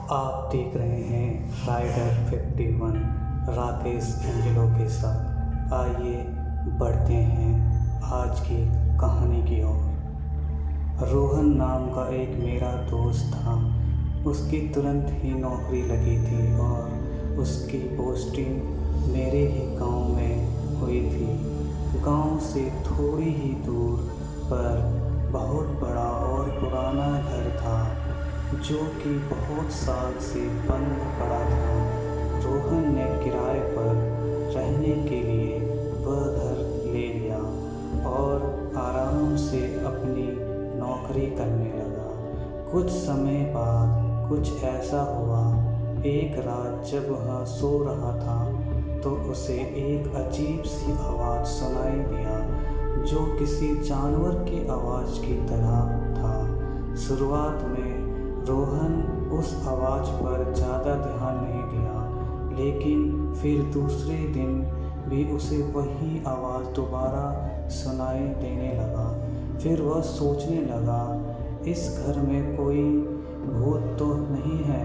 आप देख रहे हैं राइडर 51 राकेश एंजेलो के साथ। आइए बढ़ते हैं आज की कहानी की ओर। रोहन नाम का एक मेरा दोस्त था। उसकी तुरंत ही नौकरी लगी थी और उसकी पोस्टिंग मेरे ही गांव में हुई थी। गांव से थोड़ी ही दूर पर बहुत बड़ा और पुराना घर था जो कि बहुत साल से बंद पड़ा था। रोहन ने किराए पर रहने के लिए वह घर ले लिया और आराम से अपनी नौकरी करने लगा। कुछ समय बाद कुछ ऐसा हुआ, एक रात जब वह सो रहा था तो उसे एक अजीब सी आवाज़ सुनाई दिया जो किसी जानवर की आवाज़ की तरह था। शुरुआत में रोहन उस आवाज़ पर ज़्यादा ध्यान नहीं दिया, लेकिन फिर दूसरे दिन भी उसे वही आवाज़ दोबारा सुनाई देने लगा। फिर वह सोचने लगा, इस घर में कोई भूत तो नहीं है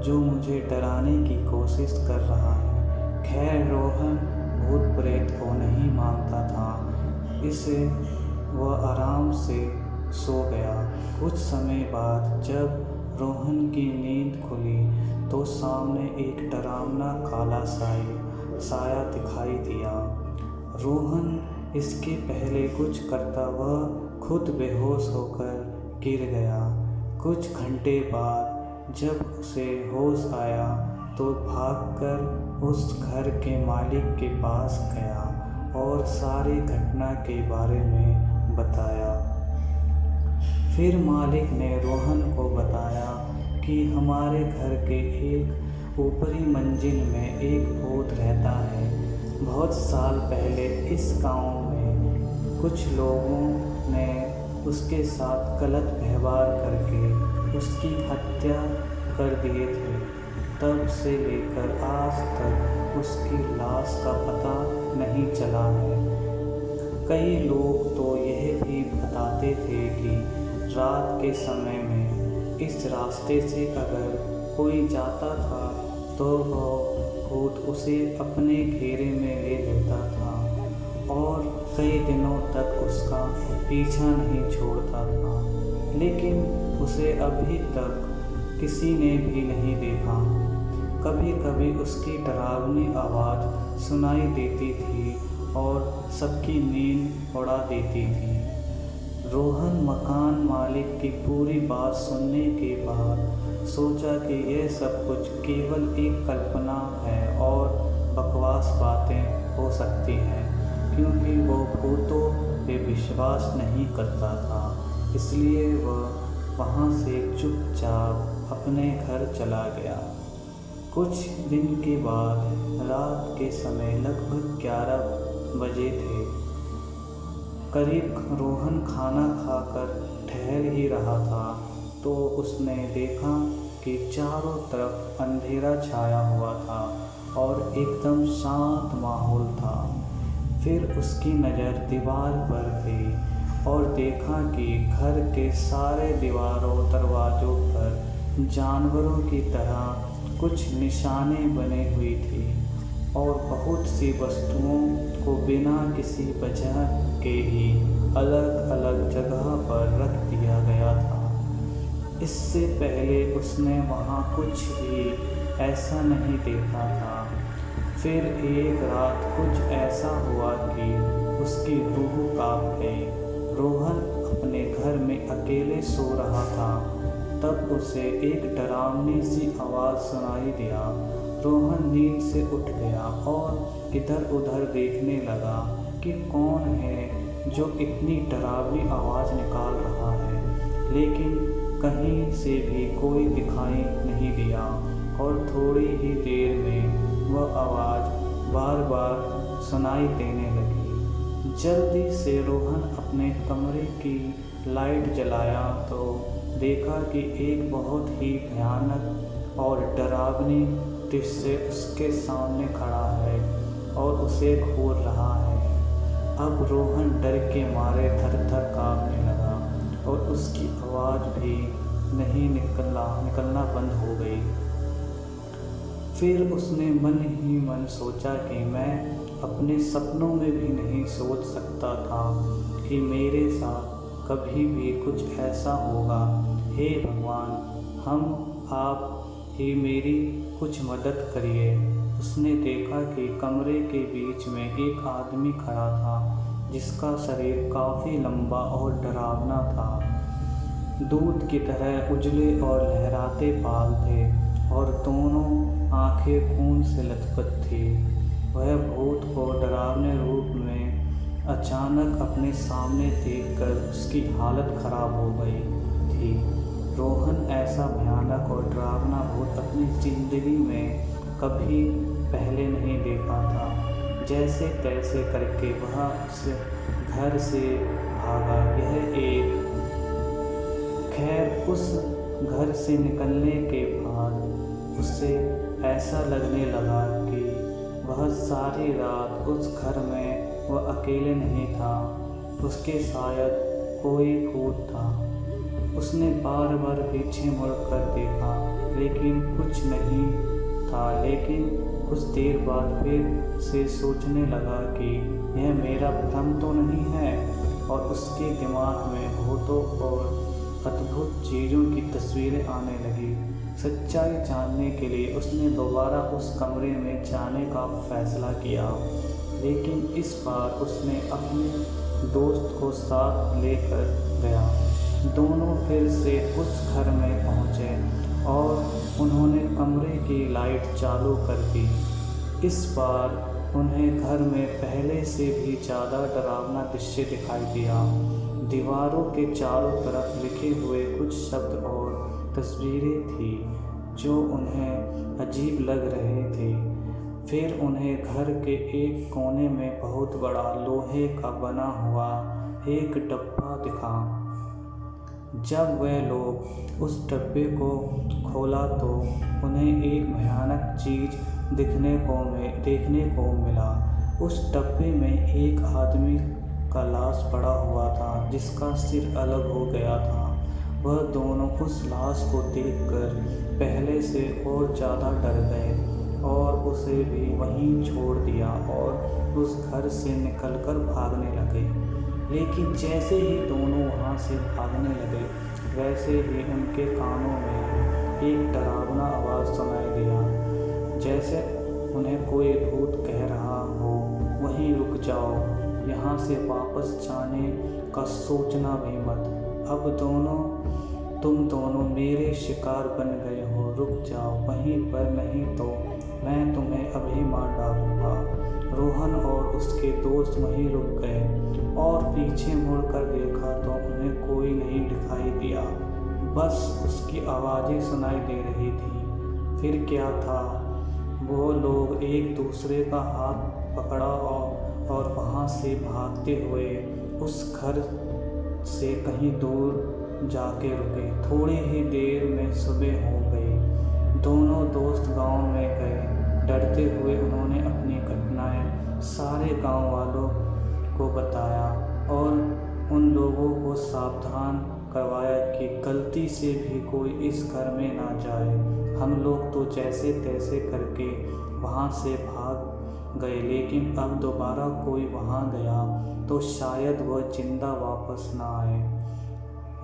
जो मुझे डराने की कोशिश कर रहा है। खैर, रोहन भूत प्रेत को नहीं मानता था, इसे वह आराम से सो गया। कुछ समय बाद जब रोहन की नींद खुली तो सामने एक डरावना काला साया दिखाई दिया। रोहन इसके पहले कुछ करता वह खुद बेहोश होकर गिर गया। कुछ घंटे बाद जब उसे होश आया तो भागकर उस घर के मालिक के पास गया और सारी घटना के बारे में बताया। फिर मालिक ने रोहन को बताया कि हमारे घर के एक ऊपरी मंजिल में एक भूत रहता है। बहुत साल पहले इस गांव में कुछ लोगों ने उसके साथ गलत व्यवहार करके उसकी हत्या कर दिए थे। तब से लेकर आज तक उसकी लाश का पता नहीं चला है। कई लोग तो यह भी बताते थे कि रात के समय में इस रास्ते से अगर कोई जाता था तो वह भूत उसे अपने घेरे में ले लेता था और कई दिनों तक उसका पीछा नहीं छोड़ता था, लेकिन उसे अभी तक किसी ने भी नहीं देखा। कभी कभी उसकी डरावनी आवाज़ सुनाई देती थी और सबकी नींद उड़ा देती थी। रोहन मकान मालिक की पूरी बात सुनने के बाद सोचा कि यह सब कुछ केवल एक कल्पना है और बकवास बातें हो सकती हैं, क्योंकि वो भूतों पे विश्वास नहीं करता था। इसलिए वह वहाँ से चुपचाप अपने घर चला गया। कुछ दिन के बाद रात के समय लगभग 11 बजे थे। करीब रोहन खाना खाकर ठहर ही रहा था तो उसने देखा कि चारों तरफ अंधेरा छाया हुआ था और एकदम शांत माहौल था। फिर उसकी नज़र दीवार पर गई और देखा कि घर के सारे दीवारों दरवाज़ों पर जानवरों की तरह कुछ निशाने बने हुई थी और बहुत सी वस्तुओं को बिना किसी वजह के ही अलग अलग जगह पर रख दिया गया था। इससे पहले उसने वहाँ कुछ भी ऐसा नहीं देखा था। फिर एक रात कुछ ऐसा हुआ कि उसकी रूह कांप गई। रोहन अपने घर में अकेले सो रहा था, तब उसे एक डरावनी सी आवाज़ सुनाई दिया। रोहन नींद से उठ गया और इधर उधर देखने लगा कि कौन है जो इतनी डरावनी आवाज़ निकाल रहा है, लेकिन कहीं से भी कोई दिखाई नहीं दिया और थोड़ी ही देर में वह आवाज़ बार बार सुनाई देने लगी। जल्दी से रोहन अपने कमरे की लाइट जलाया तो देखा कि एक बहुत ही भयानक और डरावनी दृश्य उसके सामने खड़ा है और उसे घूर रहा है। अब रोहन डर के मारे थर-थर काँपने लगा और उसकी आवाज़ भी नहीं निकलना बंद हो गई। फिर उसने मन ही मन सोचा कि मैं अपने सपनों में भी नहीं सोच सकता था कि मेरे साथ कभी भी कुछ ऐसा होगा। हे भगवान, आप ही मेरी कुछ मदद करिए। उसने देखा कि कमरे के बीच में एक आदमी खड़ा था जिसका शरीर काफ़ी लंबा और डरावना था। दूध की तरह उजले और लहराते बाल थे और दोनों आंखें खून से लथपथ थी। वह भूत को डरावने रूप में अचानक अपने सामने देखकर उसकी हालत खराब हो गई थी। रोहन ऐसा भयानक और डरावना भूत अपनी ज़िंदगी में कभी पहले नहीं देखा था। जैसे तैसे करके वह उस घर से भागा। खैर उस घर से निकलने के बाद उसे ऐसा लगने लगा कि वह सारी रात उस घर में वह अकेले नहीं था, उसके शायद कोई भूत था। उसने बार बार पीछे मुड़कर देखा लेकिन कुछ नहीं था। लेकिन कुछ देर बाद फिर से सोचने लगा कि यह मेरा भ्रम तो नहीं है, और उसके दिमाग में भूतों और अद्भुत चीज़ों की तस्वीरें आने लगी। सच्चाई जानने के लिए उसने दोबारा उस कमरे में जाने का फैसला किया, लेकिन इस बार उसने अपने दोस्त को साथ लेकर गया। दोनों फिर से उस घर में पहुँचे और उन्होंने कमरे की लाइट चालू कर दी। इस बार उन्हें घर में पहले से भी ज़्यादा डरावना दृश्य दिखाई दिया। दीवारों के चारों तरफ लिखे हुए कुछ शब्द और तस्वीरें थी जो उन्हें अजीब लग रहे थे। फिर उन्हें घर के एक कोने में बहुत बड़ा लोहे का बना हुआ एक डब्बा दिखा। जब वे लोग उस डब्बे को खोला तो उन्हें एक भयानक चीज़ देखने को मिला। उस डब्बे में एक आदमी का लाश पड़ा हुआ था जिसका सिर अलग हो गया था। वह दोनों उस लाश को देखकर पहले से और ज़्यादा डर गए और उसे भी वहीं छोड़ दिया और उस घर से निकलकर भागने लगे। लेकिन जैसे ही दोनों वहाँ से भागने लगे वैसे ही उनके कानों में एक डरावना आवाज़ सुनाई दिया, जैसे उन्हें कोई भूत कह रहा हो, वहीं रुक जाओ, यहाँ से वापस जाने का सोचना भी मत। अब तुम दोनों मेरे शिकार बन गए हो, रुक जाओ वहीं पर, नहीं तो मैं तुम्हें अभी मार डालूंगा। रोहन और उसके दोस्त वहीं रुक गए और पीछे मुड़कर देखा तो उन्हें कोई नहीं दिखाई दिया, बस उसकी आवाज़ें सुनाई दे रही थी। फिर क्या था, वो लोग एक दूसरे का हाथ पकड़ा और वहाँ से भागते हुए उस घर से कहीं दूर जाके रुके। थोड़ी ही देर में सुबह हो गई। दोनों दोस्त गांव में गए। डरते हुए उन्होंने अपनी घटनाएं सारे गांव वालों को बताया और उन लोगों को सावधान करवाया कि गलती से भी कोई इस घर में ना जाए। हम लोग तो जैसे तैसे करके वहाँ से भाग गए, लेकिन अब दोबारा कोई वहाँ गया तो शायद वह जिंदा वापस ना आए।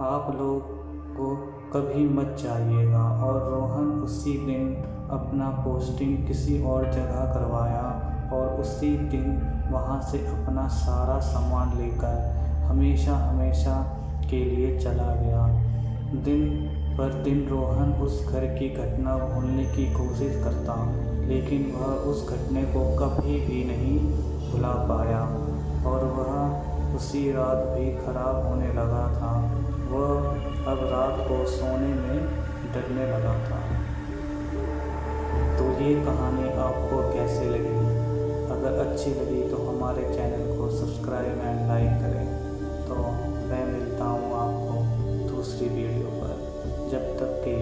आप लोग को कभी मत जाइएगा। और रोहन उसी दिन अपना पोस्टिंग किसी और जगह करवाया और उसी दिन वहाँ से अपना सारा सामान लेकर हमेशा के लिए चला गया। दिन पर दिन रोहन उस घर की घटना भूलने की कोशिश करता, लेकिन वह उस घटने को कभी भी नहीं भुला पाया और वह उसी रात भी खराब होने लगा था। वह अब रात को सोने में डरने लगा था। तो ये कहानी आपको कैसे लगी? अगर अच्छी लगी तो हमारे चैनल को सब्सक्राइब एंड लाइक करें। तो मैं मिलता हूँ आपको दूसरी वीडियो।